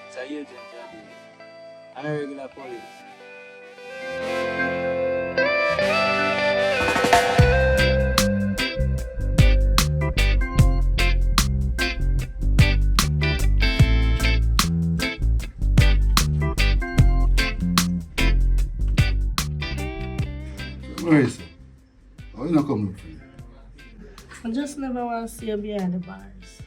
It's a agent, and a regular police. Where is it? Why you not coming for you? I just never want to see you behind the bars.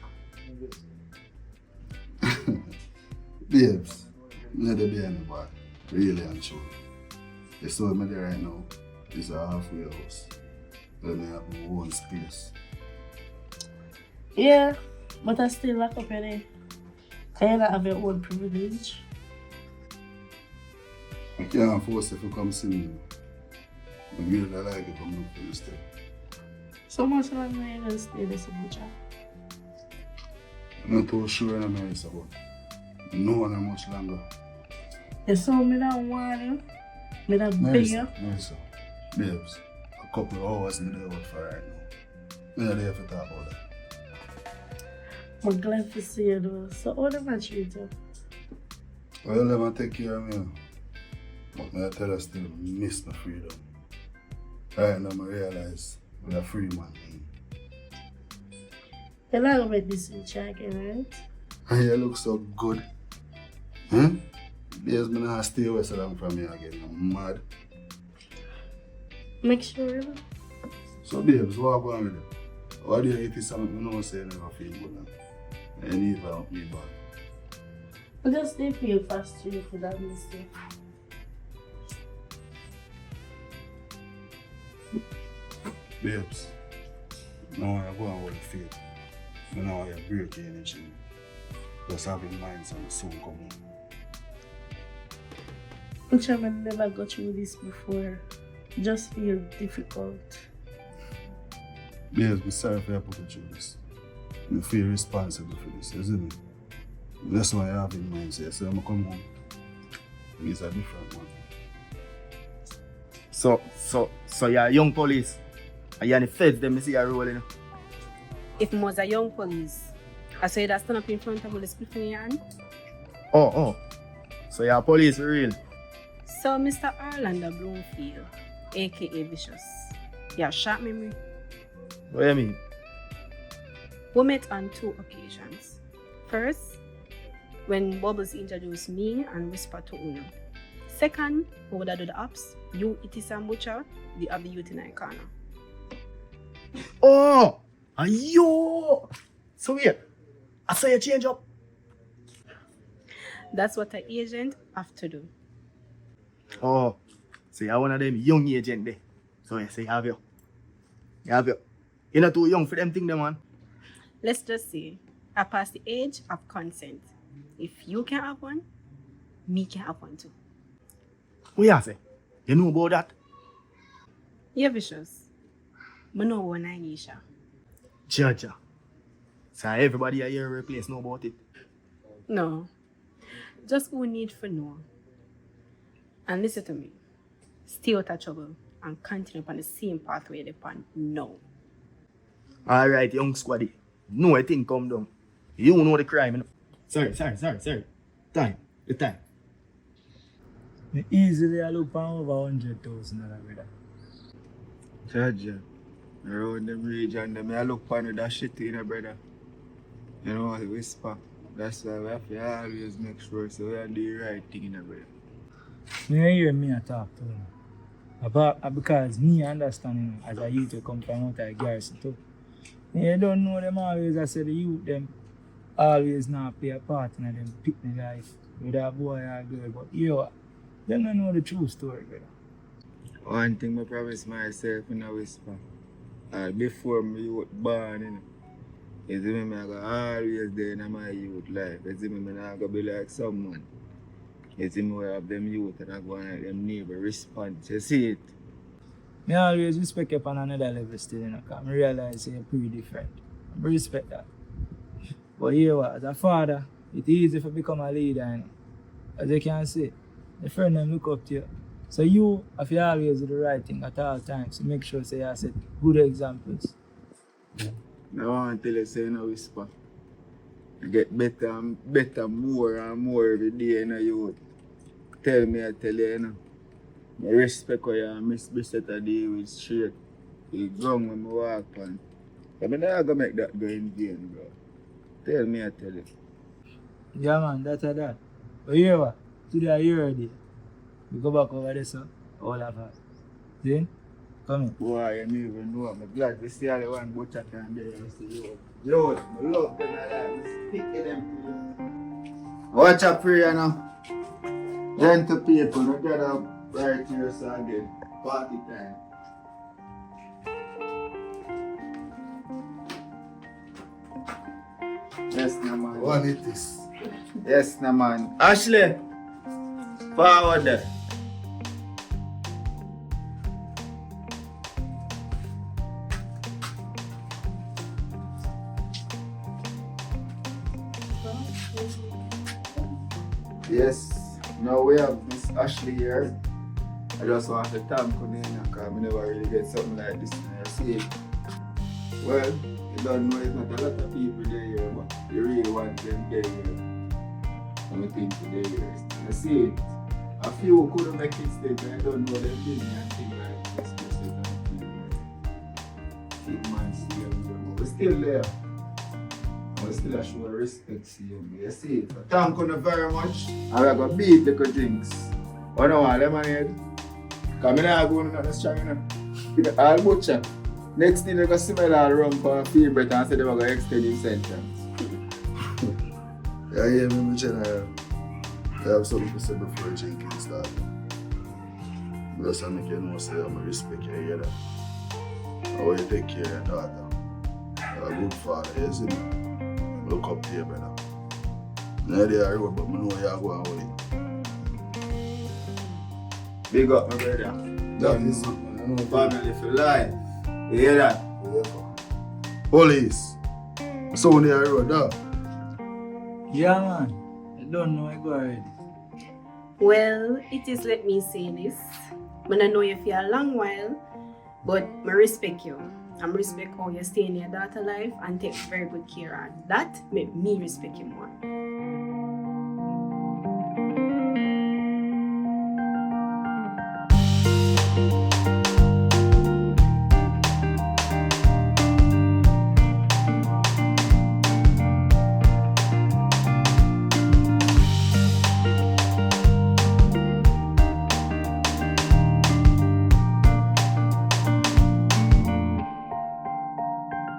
Babes, me there behind the bar, really and truly. You saw me there right now. It's a halfway house. Where me have my own space. Yeah, but I still lock up in there. Can you not have your own privilege? I can't force you to come see me. I really like it come look for you still. So much longer you gonna stay this much. I'm not too sure I'm not about. No one how much longer. You saw me that want you. Me that beg you. Nice, babes, a couple of hours in the day out for right now. Me not there to talk about that. I'm glad to see you though. So how do I treat you? Well, you'll never take care of me. But I tell you still, I miss my freedom. Right now, I realize I'm a free man. You're not gonna make this switch again, right? And you look so good. Huh? Because I'm not stay away so long from you again. I'm mad. Make sure you know. So, babes, what going with it? Why do you eat something you know say you never feel good? And you need to help me back. I just didn't feel frustrated for that mistake. Babes, now I go and hold the faith. Now I break the energy. Just have in mind something soon come home. I'm sure I never got through this before. Just feel difficult. Babes, I'm sorry for you put you through this. I feel responsible for this, you see me? That's why I have in mind, say, so I'm come home. It's a different one. So you're a young police. And you're in the feds, them see you rolling. If I was a young police, I say that stand up in front of all the split in your hand. Oh. So you're a police for real. So Mr. Orlando Bloomfield, aka Vicious, you have short memory. What do you mean? We met on 2 occasions. First, when Bubbles introduced me and Whisper to Uno. Second, we would do the ops. You, it is a butcher, the other youth in the corner. Oh! Ayo! So wait, I saw you change up. That's what an agent have to do. Oh, so you're one of them young agent there. So you say you have you. You're not too young for them thing, them man. Let's just say, I pass the age of consent. If you can have one, me can have one too. What you say? You know about that? Yeah, Vicious. I know what I need. Jaja. So everybody at your workplace know about it. No. Just who need for know. And listen to me. Stay out of trouble and continue on the same pathway they're on now. Alright, young squaddy. No, I think come down. You know the crime. You know? Sorry. The time. Me easily I look for over 100,000 brother. Jaja, around them region, them I look for that shit in brother. You know, I whisper. That's why we have to always make sure so we are the right thing in brother. Me hear me a talk to him. About because me understanding as a youth to come from out of garrison too. You don't know them always. I say the youth them always not play a part in them picnic life with a boy or a girl. But you, them don't know the true story, brother. One thing I promise myself in a whisper. Before me youth born, you know. You see me, I go always there in my youth life. You see me, I go be like someone. You see me, we have them youth and I go and them neighbor response. You see it? Me always respect you on another level still, you know, because I realize you're pretty different. I respect that. But you know what, as a father, it's easy to become a leader, you know. As you can see, the friend them look up to you. So you have to always do the right thing at all times to make sure say you set good examples. I want to tell you, say you know, whisper. You get better and better, more and more every day, you know, you tell me, I tell you, you know. I respect how you miss set a day with straight. You ground when I walk on. I'm not going to make that go in vain, bro. Tell me, I tell you. Yeah, man, that's that. But you hear what? Today I hear it. We go back over there, so all of us. See? Come in. Boy, I don't even know. I'm glad we see all the one butcher can there. I see you. Lord, I love them like that. I stick them to you. Watch a prayer now. Gentle people, no gather right here so again. Party time. Yes, no man. What is this? Yes, no man. Ashley, forward there. Yes, now we have Miss Ashley here. I just want to thank her because I never really get something like this. I see, well, you don't know, it's not a lot of people there here, but you really want them there here. And I think today here. I see it. A few couldn't make it stay, but I don't know them business and things like this. Keep man see them, but we're still there. I still show respect to you. You see it. Thank you very much. And we're going to beat the drinks. Oh no, lemonade. Because I'm not going to strong enough. I'll butcher. Next thing they're going to smell all rum for a few breath and say they're going to extend his sentence. Yeah, yeah, me Jenna. I have something to say before drinking starts. Just to make you know, say I'm respect you, hear that. How you take care of your daughter. You're a good father, you see me? Look up to you, brother. Now they are road, but I know you're going with it. Big up, my brother. That is it, man. Family for life. You hear that? Yeah. Police. So they are road, dog. Yeah, man. I don't know, I go already. Well, it is let me say this. I know you for a long while, but I respect you. I respect how you stay in your daughter's life and take very good care of that. Make me respect you more.